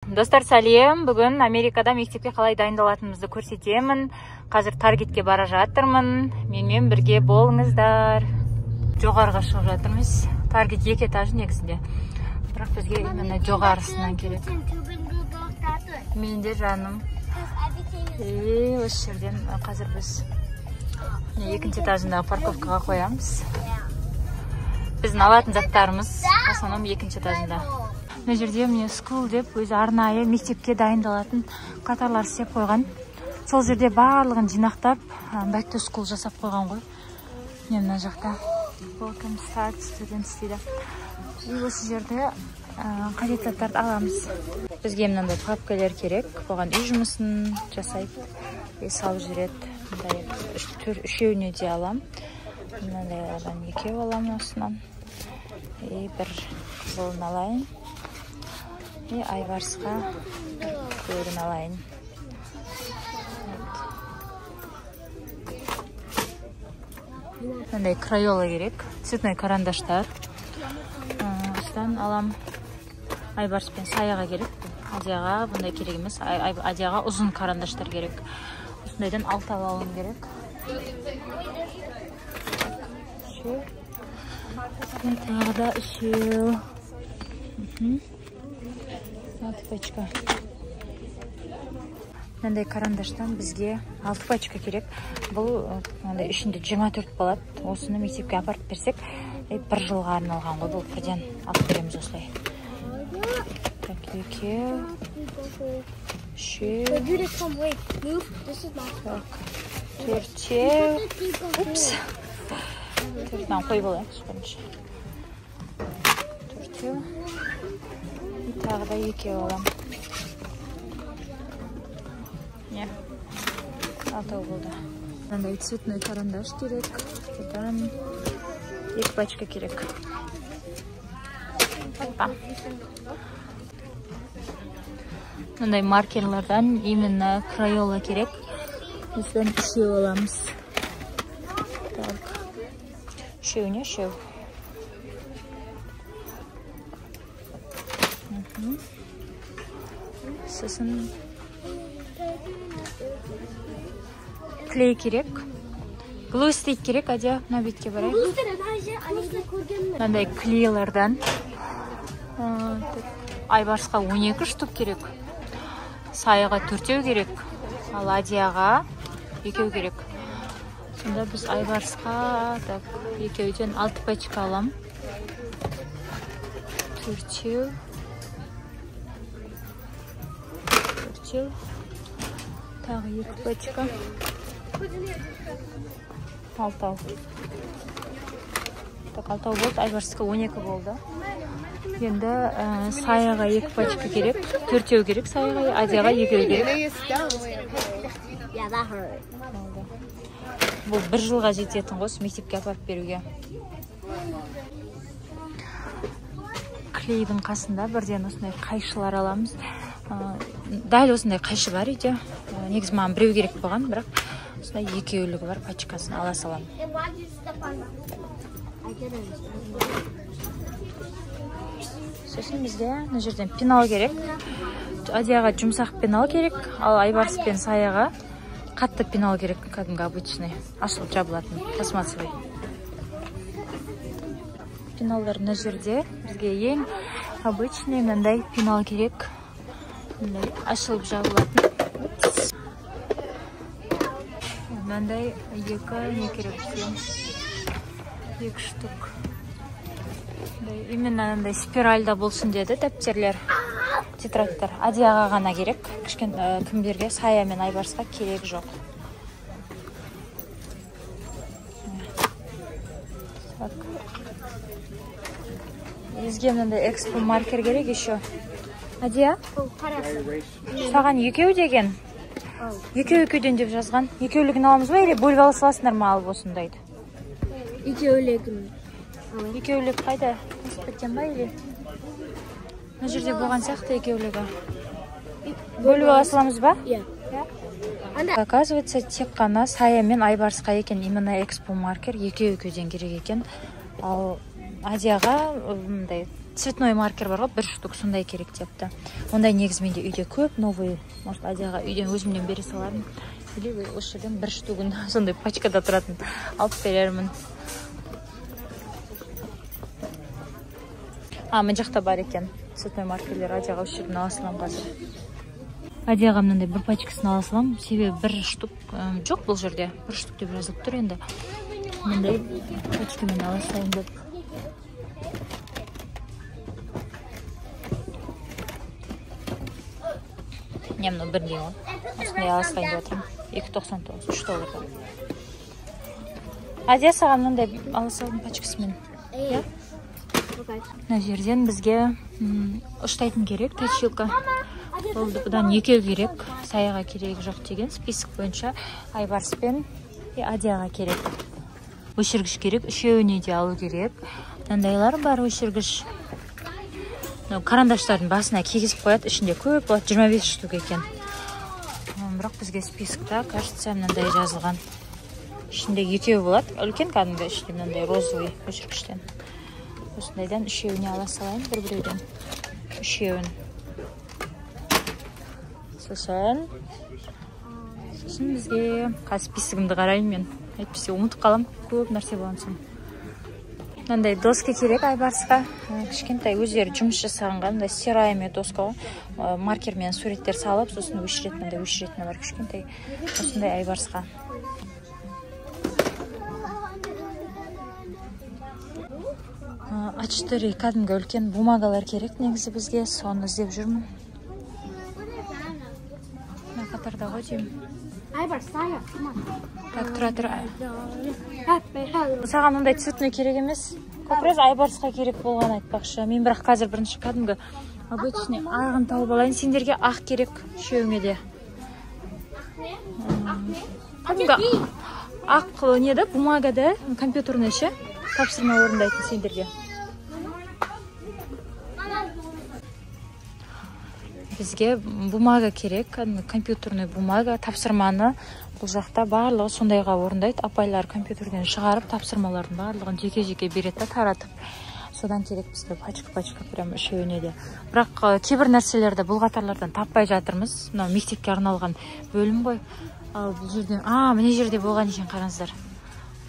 Достар, сәлем. Бүгін Америкада мектепке қалай дайындалатынымызды көрсетемін. Қазір Таргетке бара жатырмын. Менімен бірге болыңыздар. Жоғарыға шығып жатырмыз. Таргет 2 этаж негізінде. Бірақ бізге именно жоғарысынан керек. Менде жаным. Осы жерден қазір біз 2-ші этажындағы парковкаға қоямыз. Біздің алатын заттарымыз основном 2-ші этажында. Мына жерде мне school деп өзі арнайы мектепке дайындалатын қатарлар істеп қойған. Сол жерде барлығын жинақтап, back to school жасап қойған ғой. Мына жақта welcome start students дейді. Осы жерде қажет заттарды аламыз. Бізге мынандай папкалар керек. Оған үй жұмысын жасайды, салып жүреді. Үшеуіне де алам. Мынандайдан 2 алам осынан. Бір қызылын алайын. Айбарысқа көрін алайын. Мынандай крайола керек. Цветной карандаштар. Осыдан алам. Айбарыс пен саяға керек. Адияға бұндай керек емес. Адияға ұзын карандаштар керек. Осындайдан 6 алуым керек. Тағы да 3. Пачка. Мынандай карандаштан бізге 6 пачка керек. Бұл ішінде 24 болады. Осыны мектепке апарып берсек, 1 жылға арналған ғой. Бұл бірден алып береміз осылай. 2, 3, 4. Упс. 4 қой болайық. 4. Тағы да 2 алам. 6 болды. Мынандай цветной карандаш керек. Одан 2 пачка керек. Мындай маркерлардан именно крайола керек. Осыдан 3 аламыз. Так. 3-не 3. Сосын клей керек. Глу стик керек. Адия, мына бетке барайық. Мынандай клейлардан Айбарысқа 12 штук керек. Саяға 4 керек. Ал Адияға 2 керек. Сонда біз Айбарысқа 2-ден 6 пачка алам. 4. Тағы 2 пачка. 6. Так, 6 болды. Айбарысқа 12 болды. Енді саяға 2 пачка керек. 4 керек саяға. Адияға 2 керек. Бұл 1 жылға жететін ғой, мектепке апарып беруге. Клейдің қасында бірден осындай қайшылар аламыз. Дәл осындай қайшы бар үйде. Негіз маған 1 керек болған, бірақ осындай 2-лігі бар, пачкасын ала салам. Сосын бізде мына жерден пенал керек. Адияға жұмсақ пенал керек, ал Айбарыс пен саяға қатты пенал керек, кәдімгі обычный, ашылып жабылатын, пластмассовый. Пеналдар мына жерде бізге ең обычный мынандай пенал керек. Ашылып жабылатын. Мынандай 2 не керек бізге? 2 штук. Именно мынандай спиральда болсын деді дәптерлер, тетрадтар. Адияға ғана керек. Кімдерге, Сая мен Айбарысқа керек жоқ. Бізге мынандай экспо маркер керек еще. Адия? Саған 2 деген? 2-2-ден деп жазған. 2-лігін аламыз ба, или бөліп ала саласыңдар ма алып осындайды? 2-лігін. 2-лік қайда? Кеткен ба, или? Мына жерде болған сияқты 2-лігі. Бөліп ала саламыз ба? Иә. Оказывается, тек қана Сая мен Айбарысқа екен именно экспо маркер 2-2-ден керек екен. Ал Адияға цветной маркер бар ғой, 1 штук сондай керек депті. Ондай негізі менде үйде көп, новый, может, Азияға үйден өзімнен бере салармын. Или осы жерден 1 штугын сондай пачкада тұратын алып берермін. Мына жақта бар екен. Цветной маркерлер Азияға осы жерден ала салам қазір. Азияға мынандай 1 пачкасын ала салам. Себебі 1 штук жоқ бұл жерде. 1 штук деп жазылып тұр енді. Мындай пачкамен ала салайын деп. Немно бірдей ғой. Осындай ала салайын деп отырмын. 2.99, 3 доллардан. Азия саған мындай ала салдым пачкасымен. Иә? Мына жерден бізге ұштайтын керек, точилка. Бұдан 2 керек, Саяға керек жоқ деген список бойынша Айбарс пен Азияға керек. Өшіргіш керек, үшеуіне де алу керек. Мынандайлар бар өшіргіш. Карандаштардың басына кигізіп қояды, ішінде көп болады, 25 штук екен. Бірақ бізге спискта, кажется, мынандай жазылған. Ішінде 2 болады, үлкен кәдімгі ішінде мынандай розовый өшіргіштен. Осындайдан үшеуіне ала салайын, бір-біреуден. Үшеуін. Сосын бізге списігімді қарайын мен. Әйтпесе ұмытып қалам, көп нәрсе болған. Мынандай доска керек Айбарсқа. Кішкентай өздері жұмыс жасағанға, мындай стираемый доска ғой. Маркермен суреттер салып, сосын өшіретіні бар кішкентай. Осындай Айбарсқа. А4 кәдімгі үлкен бумагалар керек негізі бізге, соны іздеп жүрмін. Қатарда ғой деймін. Так, тұра. Саған ондай цветной керек емес. Көпірез Айбарсқа керек болған айтпақшы. Мен бірақ қазір бірінші кәдімгі обычный ағын тауып алайын. Сендерге ақ керек, үшеуіңе де. Кәдімгі ақ неді, бумагада, компьютерный ше, тапсырма орындайтын сендерге. Бізге бумага керек, компьютерный бумага, тапсырманы бұл жақта барлығы сондайға орындайды. Апайлар компьютерден шығарып, тапсырмалардың барлығын жеке-жеке береді, таратып. Содан керек бізге пачка прям үшеуіне де. Бірақ кейбір нәрселерді бұл қатарлардан таппай жатырмыз. Мынау мектепке арналған бөлім ғой. Ал бұл жерден, міне жерде болған екен, қараңыздар.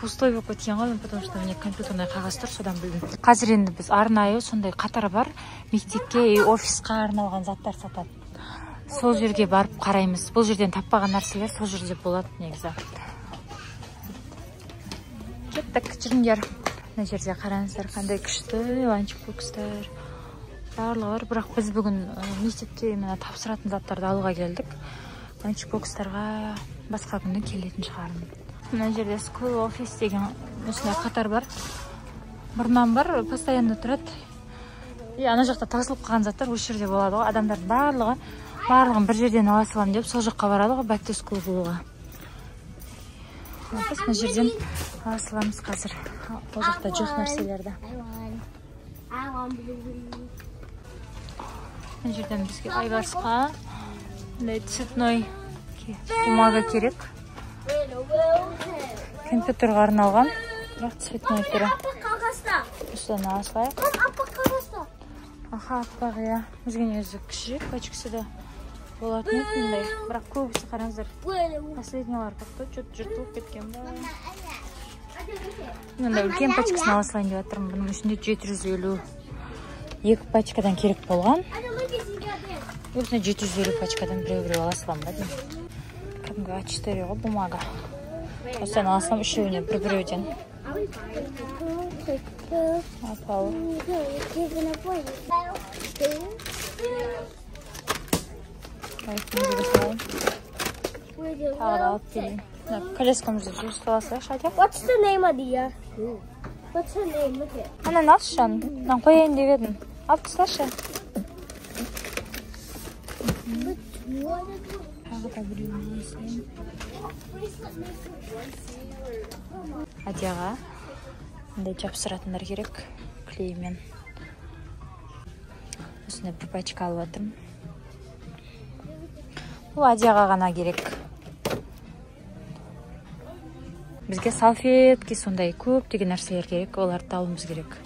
Пустой болып кеткен ғой, потому что міне компьютерный қағаз тұр, содан білдім. Қазір енді біз арнайы сондай қатар бар, мектепке, офисқа арналған заттар сатады. Сол жерге барып қараймыз. Бұл жерден таппаған нәрселер сол жерде болады негізі. Кеттік, жүріңдер. Мына жерде қараңыздар, қандай күшті ланчбокстар. Барлығы бар, бірақ біз бүгін мектепке тапсыратын заттарды алуға келдік. Ланчбокстарға басқа күні келетін шығармын. Мына жерде school office деген осындай қатар бар. Бұрыннан бар, постоянно тұрады. Ана жақта тасылып қалған заттар осы жерде болады ғой. Адамдардың барлығын бір жерден ала салам деп сол жаққа барады ғой, back to school болуға. Біз мына жерден ала саламыз қазір. Ол жақта жоқ нәрселерді. Мына жерден бізге Айбарсқа цветной бумага керек. Компьютерға арналған, бірақ цветной түрі. Осыдан ала салайық. Аппақ, иә. Өзген өзі кішірек пачкасы да болатын етіндей. Бірақ көбісі қараңыздар. Последнялар бақты, жұртылып кеткен ба. Мында үлкен пачкасын ала салайын деп жатырмын. Бұның ішінде 752 пачкадан керек болған. Осыны 750 пачкадан біреу ала салам ба деймін. Кәдімгі А4 ғой бумага. Осыдан ала салам үшеуіне бір-біреуден. Апау. Тағы да алып келейін. Колескамызды жүріс қаласайық, Шадя. What's the name of the What's her name? Look at. Анан алшы шан. Мен қояйын деп едім. Алып тасташы. Тағы да біреуін естейін. Адияға мындай жапсыратындар керек клеймен. Осындай бір пачка алып жатырмын. Бұл Адияға ғана керек. Бізге салфетки сондай көп деген нәрселер керек, оларды алуымыз керек.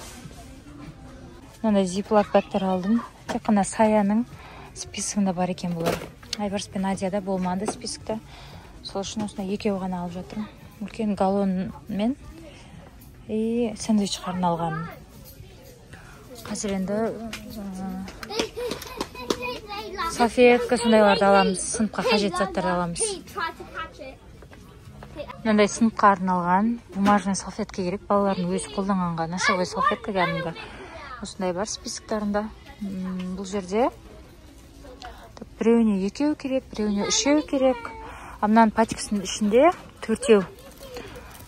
Мынандай зиплап баттар алдым. Тек қана Саяның списогында бар екен бұлар. Айбарс пен Надияда болмады списокта. Сол үшін осындай екеу ғана алып жатырмын. Үлкен галлонмен и сэндвич қарын алғанмын. Қазір енді салфетка сондайларды аламыз. Сыныпқа қажет заттар аламыз. Мынандай сыныпқа арналған бумажный салфетка керек. Балалардың өзі қолданғанға носовой салфетка кәдімгі. Осындай бар списоктарында. Бұл жерде біреуіне екеу керек, біреуіне үшеу керек. Амнан пачкасының ішінде 4-еу.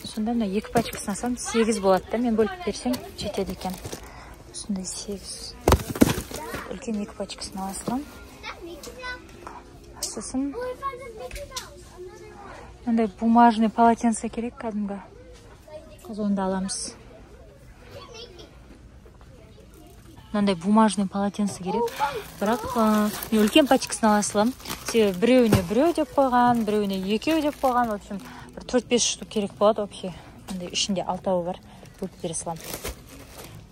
Сонда мына 2 пачкасын алсам 8 болады да. Мен бөліп берсем жетеді екен. Осындай 8. Үлкен 2 пачкасын аласам. Сосын мындай бумажный полотенце керек кәдімгі. Онда аламыз. Мынандай бумажный полотенце керек. Бірақ мен үлкен пачкасын аласам. Біреуіне біреу деп қойған, біреуіне екеу деп қойған. В общем, 4-5 штук керек болады вообще. Мындай ішінде 6-ау бар. Бөліп бере салам.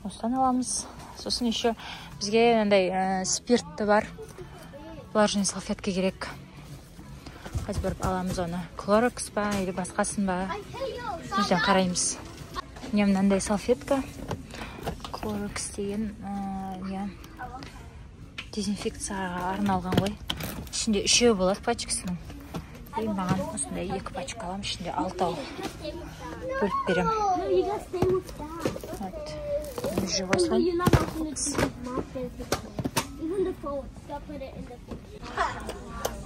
Осыдан аламыз. Сосын еще бізге мындай спиртті бар. Влажный салфетка керек. Қазір барып аламыз оны. Клорекс ба, или басқасын ба. Бізден қараймыз. Міне мынандай салфетка. Клорекс деген дезинфекцияға арналған ғой. Ішінде 3-еу болады пачкасының. И маған осындай 2 пачка алам, ішінде 6-ау. Бөліп берем.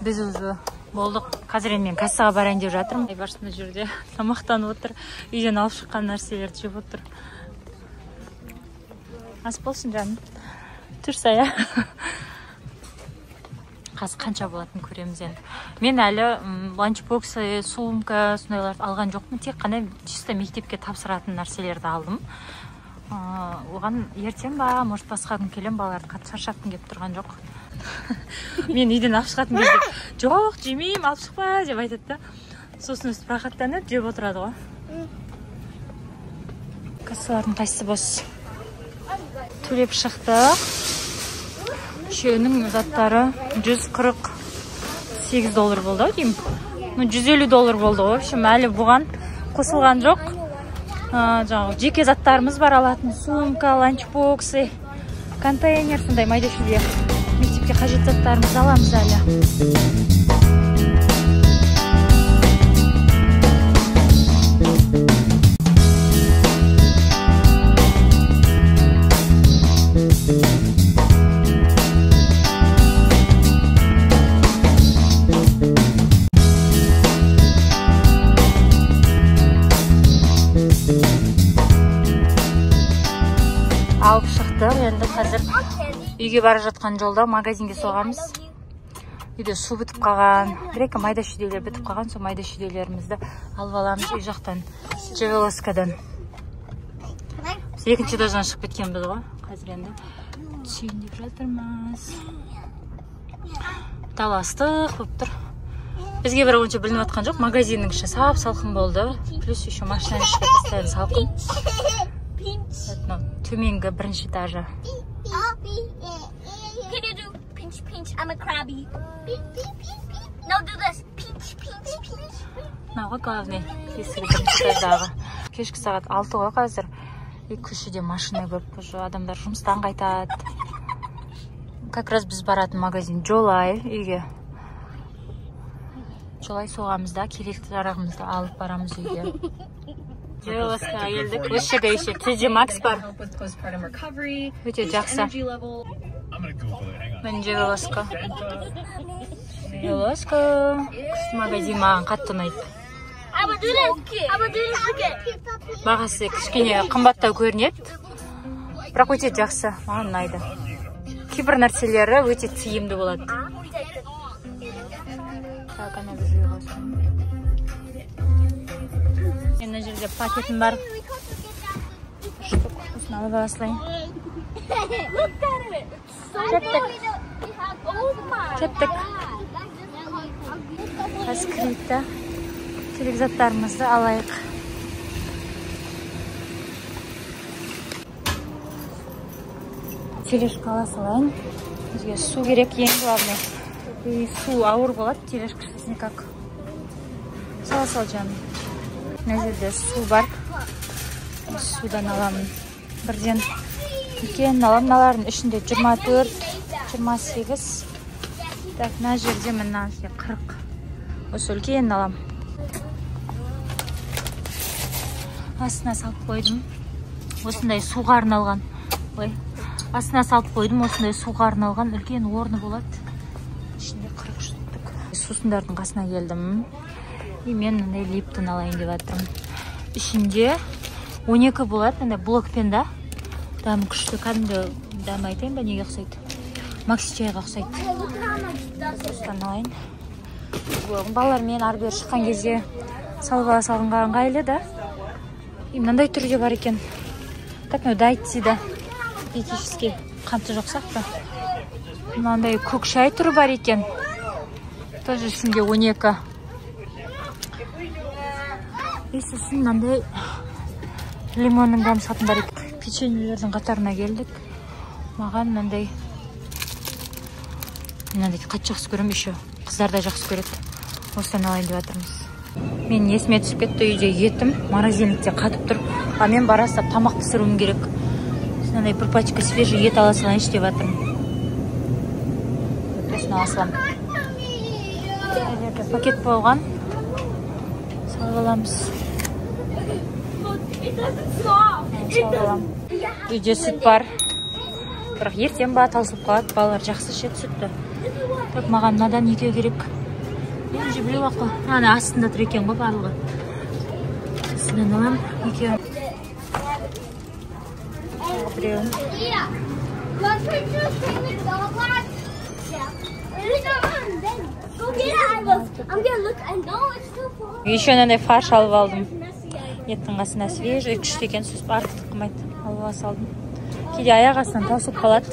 Біз өзі болдық. Қазір мен кассаға барайын деп жатырмын. Айбарсында жүрде тамақтанып отыр. Үйден алып шыққан нәрселерді жеп отыр. Ас болсын жаным. Тұрса, Қазір қанша болатын көреміз енді. Мен әлі ланчбоксы, сумка, сондайларды алған жоқпын. Тек қана чисто мектепке тапсыратын нәрселерді алдым. Оған ертең ба, может басқа күн келем, балаларды қатты шаршатқым келіп тұрған жоқ. Мен үйден алып шығатын кезде, жоқ, жемеймін, алып шықпа деп айтады да. Сосын өстіп рахаттанып жеп отырады ғой. Кассалардың қайсысы бос? Төлеп шықтық. Үшеуінің заттары $148 болды деймін. $150 болды. В общем, әлі бұған қосылған жоқ. Жеке заттарымыз бар, алатын сумка, ланчбоксы, контейнер, сондай майда-шүйде мектепке қажет заттарымыз аламыз әлі. Алып шықтық, енді қазір үйге бара жатқан жолда магазинге соғамыз. Үйде су бітіп қалған, бір-екі майда шүйделер бітіп қалған, сол майда шүйделерімізді алып аламыз үй жақтан, Джевелоскадан. Екінші этаждан шығып кеткенбіз ғой. Қазір енді түсейін деп жатырмыз. Таластық болып тұр. Бізге бір онша білініп атқан жоқ, магазиннің іші салқын болды. Плюс еще машинаның іші постоянно салқын. Төменгі бірінші этажы. Мынауға главный есігі бірінші этаждағы. Кешкі сағат 6 ғой қазір. Көшеде машина көп, адамдар жұмыстан қайтады. Как раз біз баратын магазин Жолай үйге. Жолай соғамызда, керекті жарағымызды алып барамыз үйге. Джевелоскаға келдік. Осы жерде еще TJ Maxx бар. Өте жақсы. Мен Джевелоска. Күшті магазин маған қатты ұнайды. Бағасы кішкене қымбаттау көрінеді. Бірақ өте жақсы, маған ұнайды. Кейбір нәрселері өте тиімді болады. Мына жерде пакетім бар. Осыны алып аласылайын. Кеттік. Қазір кірейді. Керек заттарымызды алайық. тележка ала салайын. Бізге су керек, ең главный. И су ауыр болады, тележкасыз никак. Сала сал жаным. Мына жерде су бар. Судан аламын. Бірден үлкен аламын. Мыналардың ішінде 24, 28. Так, мына жерде мына 40. Осы үлкен аламын. Астына салып қойдым. Осындай суға арналған. Ой, астына салып қойдым. Осындай суға арналған үлкен орны болады. Ішінде 40 штук. Сусындардың қасына келдім. И мен мындай Липтон алайын деп жатырмын. Ішінде 12 болады, мындай блокпен да. Дәмі күшті, кәдімгі дәмі айтайын ба, неге ұқсайды? Макси чайға ұқсайды. Осыдан алайын. Балалармен ары-бері шыққан кезде салға салғанға ыңғайлы да. И мынандай түрде бар екен. Так, дайти да. Диетический қанты жоқ сияқты. Мынандай көк шай түрі бар екен. Тоже ішінде 12. И сосын мынандай лимонның дәмі сатын бар екен. Печеньелердің қатарына келдік. Маған мынандай қатты жақсы көрем, еще қыздар да жақсы көреді. Осыдан алайын деп жатырмыз. Мен есіме түсіп кетті, үйде етім морозильникте қатып тұр. А мен барастап тамақ пісіруім керек. Мынандай бір пачка свежий ет ала салайыншы деп жатырмын. Осыны ала салам. Пакет болған. Салып аламыз. Үйде сүт бар. Бірақ ертең ба таусылып қалады. Балалар жақсы ішеді сүтті. Так, маған мынадан екеу керек. Мен уже білу қой. Ана астында тұр екен ғой барлығы. Осыдан алам екеу. Біреуін. Еще мынандай фарш алып алдым. Еттің қасына свежий, күшті екен, сөз артық қылмайды. Алуға салдым. Кейде аяқ астынан таусылып қалады.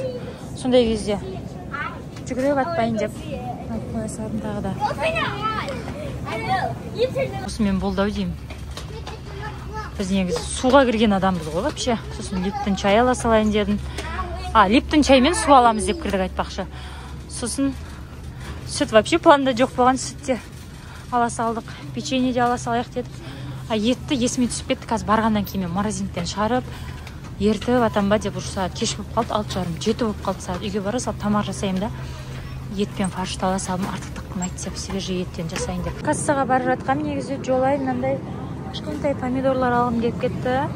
Сондай кезде жүгіре батпайын деп алып қоя салдым тағы да. Осымен болды-ау деймін. Біз негізі суға кірген адамбыз ғой вообще. Сосын Липтон чай ала салайын дедім. Липтон чаймен су аламыз деп кірдік айтпақшы. Сосын сүт вообще планда жоқ болған, сүтте ала салдық. Печенье де ала салайық дедік. Етті есіме түсіп кетті, қазір барғаннан кейін морозильниктен шығарып, ертіп атанба деп ұр сағат кеш болып қалды, 6:30, 7 болып қалды сағат. Үйге бара салып тамақ жасаймын да. Етпен фаршты ала салдым, артықтық қылмайды деп, свежий еттен жасайын деп. Кассаға барып жатқам, негізі жолай мынандай кішкентай помидорлар алғым келіп кетті.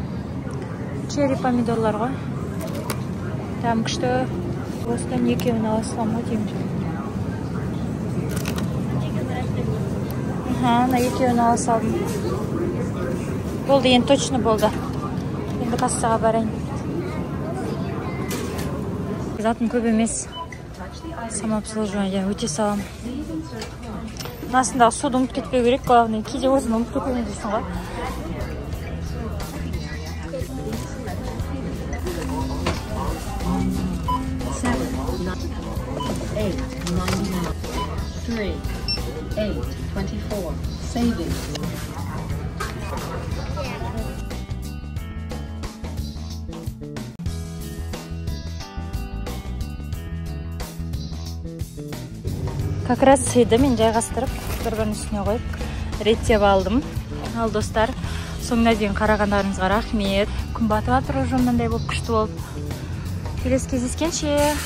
Черри помидорлар ғой. Дәмі күшті. Осыдан екеуін ала салам ғой деймін. Ана екеуін ала салдым. Болды, енді точно болды. Енді кассаға барайын. Затын көп емес. Самообслуживание өте салам. Насындағы суды ұмыт кетпеу керек, главный. Кейде өзім ұмыт кетпеу дейсің ғой. Как раз сыйды, мен жайғастырып, бір-бірінің үстіне қойып, реттеп алдым. Ал достар, соңына дейін қарағандарыңызға рахмет. Күн батып жатыр уже мынандай болып күшті болып. Келесі кездескенше.